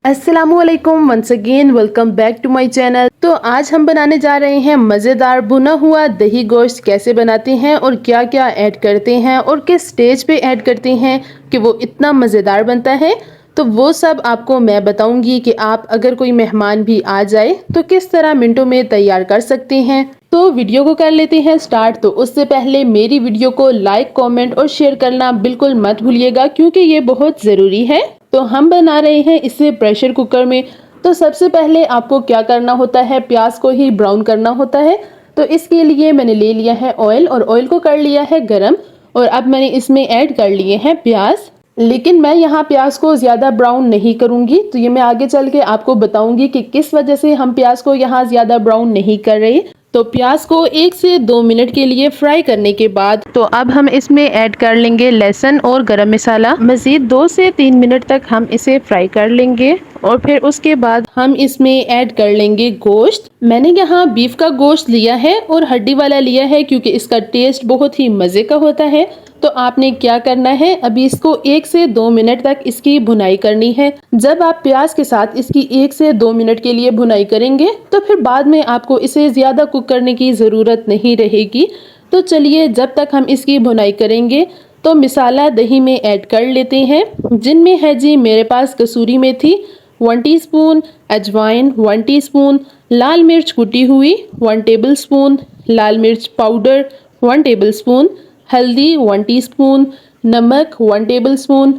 अस्सलामुअलैकुम once again welcome back to my channel. तो आज हम बनाने जा रहे हैं मज़ेदार भुना हुआ दही गोश्त। कैसे बनाते हैं और क्या क्या ऐड करते हैं और किस स्टेज पे ऐड करते हैं कि वो इतना मज़ेदार बनता है, तो वो सब आपको मैं बताऊंगी कि आप अगर कोई मेहमान भी आ जाए तो किस तरह मिनटों में तैयार कर सकते हैं। तो वीडियो को कर लेते हैं स्टार्ट। तो उससे पहले मेरी वीडियो को लाइक, कमेंट और शेयर करना बिल्कुल मत भूलिएगा क्योंकि ये बहुत ज़रूरी है। तो हम बना रहे हैं इसे प्रेशर कुकर में। तो सबसे पहले आपको क्या करना होता है, प्याज को ही ब्राउन करना होता है। तो इसके लिए मैंने ले लिया है ऑयल और ऑयल को कर लिया है गरम और अब मैंने इसमें ऐड कर लिए हैं प्याज। लेकिन मैं यहाँ प्याज को ज़्यादा ब्राउन नहीं करूँगी, तो ये मैं आगे चल के आपको बताऊंगी कि किस वजह से हम प्याज को यहाँ ज़्यादा ब्राउन नहीं कर रहे। तो प्याज को 1 से 2 मिनट के लिए फ्राई करने के बाद तो अब हम इसमें ऐड कर लेंगे लहसुन और गरम मसाला। मज़ीद 2 से 3 मिनट तक हम इसे फ्राई कर लेंगे और फिर उसके बाद हम इसमें ऐड कर लेंगे गोश्त। मैंने यहाँ बीफ का गोश्त लिया है और हड्डी वाला लिया है क्योंकि इसका टेस्ट बहुत ही मज़े का होता है। तो आपने क्या करना है, अभी इसको 1 से 2 मिनट तक इसकी भुनाई करनी है। जब आप प्याज के साथ इसकी 1 से 2 मिनट के लिए भुनाई करेंगे तो फिर बाद में आपको इसे ज़्यादा कुक करने की ज़रूरत नहीं रहेगी। तो चलिए, जब तक हम इसकी भुनाई करेंगे तो मसाला दही में ऐड कर लेते हैं, जिनमें है जी मेरे पास कसूरी मेथी 1 टीस्पून, अजवाइन 1 टीस्पून, लाल मिर्च कुटी हुई 1 टेबलस्पून, लाल मिर्च पाउडर 1 टेबलस्पून, हल्दी 1 टीस्पून, नमक 1 टेबलस्पून,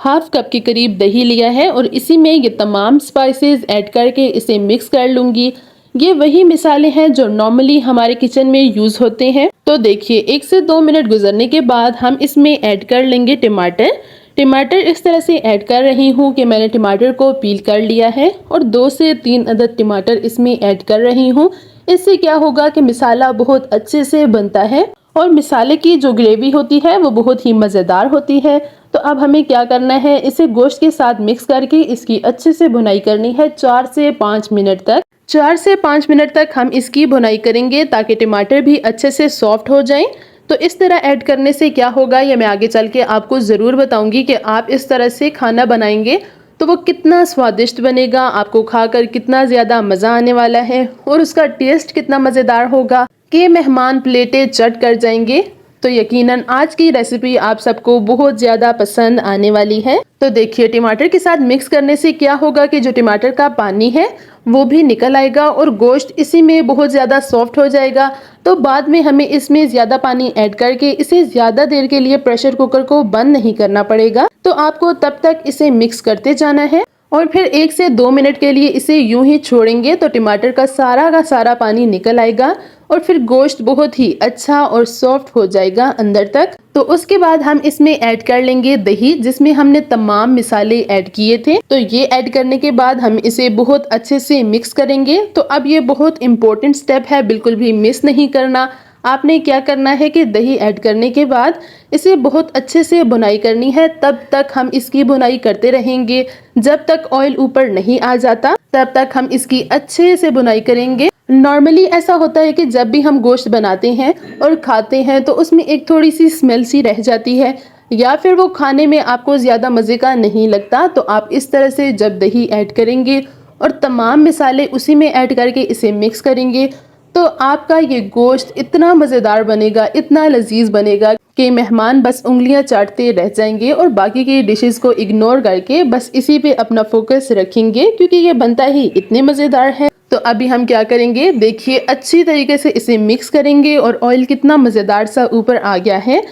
हाफ कप के करीब दही लिया है और इसी में ये तमाम स्पाइसेस ऐड करके इसे मिक्स कर लूँगी। ये वही मिसाले हैं जो नॉर्मली हमारे किचन में यूज़ होते हैं। तो देखिए, 1 से 2 मिनट गुजरने के बाद हम इसमें ऐड कर लेंगे टमाटर। टमाटर इस तरह से ऐड कर रही हूँ कि मैंने टमाटर को पील कर लिया है और 2 से 3 अदद टमाटर इसमें ऐड कर रही हूँ। इससे क्या होगा कि मसाला बहुत अच्छे से बनता है और मसाले की जो ग्रेवी होती है वो बहुत ही मज़ेदार होती है। तो अब हमें क्या करना है, इसे गोश्त के साथ मिक्स करके इसकी अच्छे से भुनाई करनी है 4 से 5 मिनट तक। 4 से 5 मिनट तक हम इसकी भुनाई करेंगे ताकि टमाटर भी अच्छे से सॉफ्ट हो जाएं। तो इस तरह ऐड करने से क्या होगा ये मैं आगे चल के आपको ज़रूर बताऊंगी कि आप इस तरह से खाना बनाएंगे तो वो कितना स्वादिष्ट बनेगा, आपको खाकर कितना ज़्यादा मज़ा आने वाला है और उसका टेस्ट कितना मज़ेदार होगा कि मेहमान प्लेटें चट कर जाएंगे। तो यकीनन आज की रेसिपी आप सबको बहुत ज़्यादा पसंद आने वाली है। तो देखिए, टमाटर के साथ मिक्स करने से क्या होगा कि जो टमाटर का पानी है वो भी निकल आएगा और गोश्त इसी में बहुत ज़्यादा सॉफ्ट हो जाएगा। तो बाद में हमें इसमें ज़्यादा पानी ऐड करके इसे ज़्यादा देर के लिए प्रेशर कुकर को बंद नहीं करना पड़ेगा। तो आपको तब तक इसे मिक्स करते जाना है और फिर 1 से 2 मिनट के लिए इसे यूं ही छोड़ेंगे तो टमाटर का सारा पानी निकल आएगा और फिर गोश्त बहुत ही अच्छा और सॉफ्ट हो जाएगा अंदर तक। तो उसके बाद हम इसमें ऐड कर लेंगे दही, जिसमें हमने तमाम मसाले ऐड किए थे। तो ये ऐड करने के बाद हम इसे बहुत अच्छे से मिक्स करेंगे। तो अब ये बहुत इंपॉर्टेंट स्टेप है, बिल्कुल भी मिस नहीं करना। आपने क्या करना है कि दही ऐड करने के बाद इसे बहुत अच्छे से भुनाई करनी है। तब तक हम इसकी भुनाई करते रहेंगे, जब तक ऑयल ऊपर नहीं आ जाता तब तक हम इसकी अच्छे से भुनाई करेंगे। नॉर्मली ऐसा होता है कि जब भी हम गोश्त बनाते हैं और खाते हैं तो उसमें एक थोड़ी सी स्मेल सी रह जाती है या फिर वो खाने में आपको ज़्यादा मज़े का नहीं लगता। तो आप इस तरह से जब दही ऐड करेंगे और तमाम मसाले उसी में ऐड करके इसे मिक्स करेंगे तो आपका ये गोश्त इतना मज़ेदार बनेगा, इतना लजीज बनेगा कि मेहमान बस उंगलियां चाटते रह जाएंगे और बाकी की डिशेस को इग्नोर करके बस इसी पे अपना फोकस रखेंगे क्योंकि ये बनता ही इतने मज़ेदार है। तो अभी हम क्या करेंगे, देखिए अच्छी तरीके से इसे मिक्स करेंगे और ऑयल कितना मज़ेदार सा ऊपर आ गया है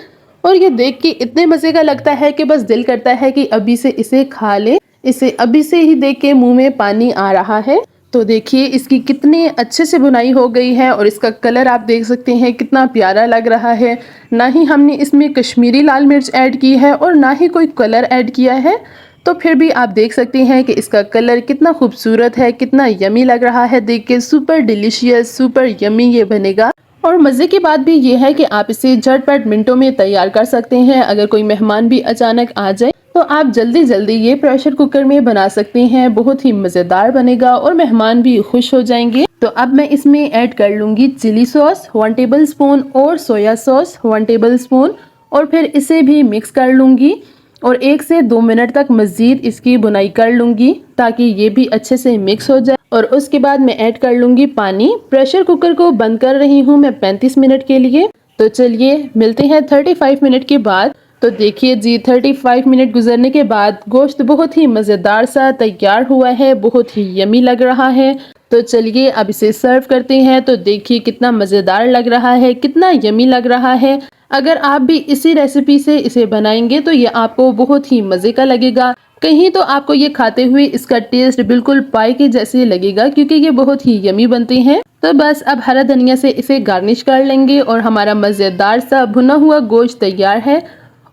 और ये देख के इतने मज़े का लगता है कि बस दिल करता है कि अभी से इसे खा ले। इसे अभी से ही देख के मुँह में पानी आ रहा है। तो देखिए इसकी कितने अच्छे से बुनाई हो गई है और इसका कलर आप देख सकते हैं कितना प्यारा लग रहा है। ना ही हमने इसमें कश्मीरी लाल मिर्च ऐड की है और ना ही कोई कलर ऐड किया है, तो फिर भी आप देख सकते हैं कि इसका कलर कितना खूबसूरत है, कितना यमी लग रहा है। देख के सुपर डिलीशियस, सुपर यमी ये बनेगा। और मज़े की बात भी ये है कि आप इसे झटपट मिनटों में तैयार कर सकते हैं। अगर कोई मेहमान भी अचानक आ जाए तो आप जल्दी जल्दी ये प्रेशर कुकर में बना सकते हैं। बहुत ही मज़ेदार बनेगा और मेहमान भी खुश हो जाएंगे। तो अब मैं इसमें ऐड कर लूँगी चिली सॉस 1 टेबलस्पून और सोया सॉस 1 टेबलस्पून और फिर इसे भी मिक्स कर लूँगी। और 1 से 2 मिनट तक मज़ीद इसकी बुनाई कर लूँगी ताकि ये भी अच्छे से मिक्स हो जाए। और उसके बाद मैं ऐड कर लूँगी पानी। प्रेशर कुकर को बंद कर रही हूँ मैं 35 मिनट के लिए। तो चलिए मिलते हैं 35 मिनट के बाद। तो देखिए जी 35 मिनट गुजरने के बाद गोश्त बहुत ही मज़ेदार सा तैयार हुआ है, बहुत ही यमी लग रहा है। तो चलिए अब इसे सर्व करते हैं। तो देखिए कितना मज़ेदार लग रहा है, कितना यमी लग रहा है। अगर आप भी इसी रेसिपी से इसे बनाएंगे तो ये आपको बहुत ही मज़े का लगेगा। कहीं तो आपको ये खाते हुए इसका टेस्ट बिल्कुल पाई के जैसे लगेगा क्योंकि ये बहुत ही यमी बनते हैं। तो बस अब हरा धनिया से इसे गार्निश कर लेंगे और हमारा मज़ेदार सा भुना हुआ गोश्त तैयार है।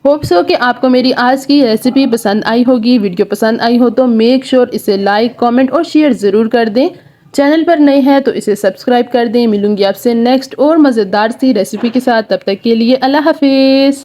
होप सो कि आपको मेरी आज की रेसिपी पसंद आई होगी। वीडियो पसंद आई हो तो मेक श्योर इसे लाइक, कमेंट और शेयर ज़रूर कर दें। चैनल पर नए हैं तो इसे सब्सक्राइब कर दें। मिलूंगी आपसे नेक्स्ट और मज़ेदार सी रेसिपी के साथ। तब तक के लिए अल्लाह हाफिज़।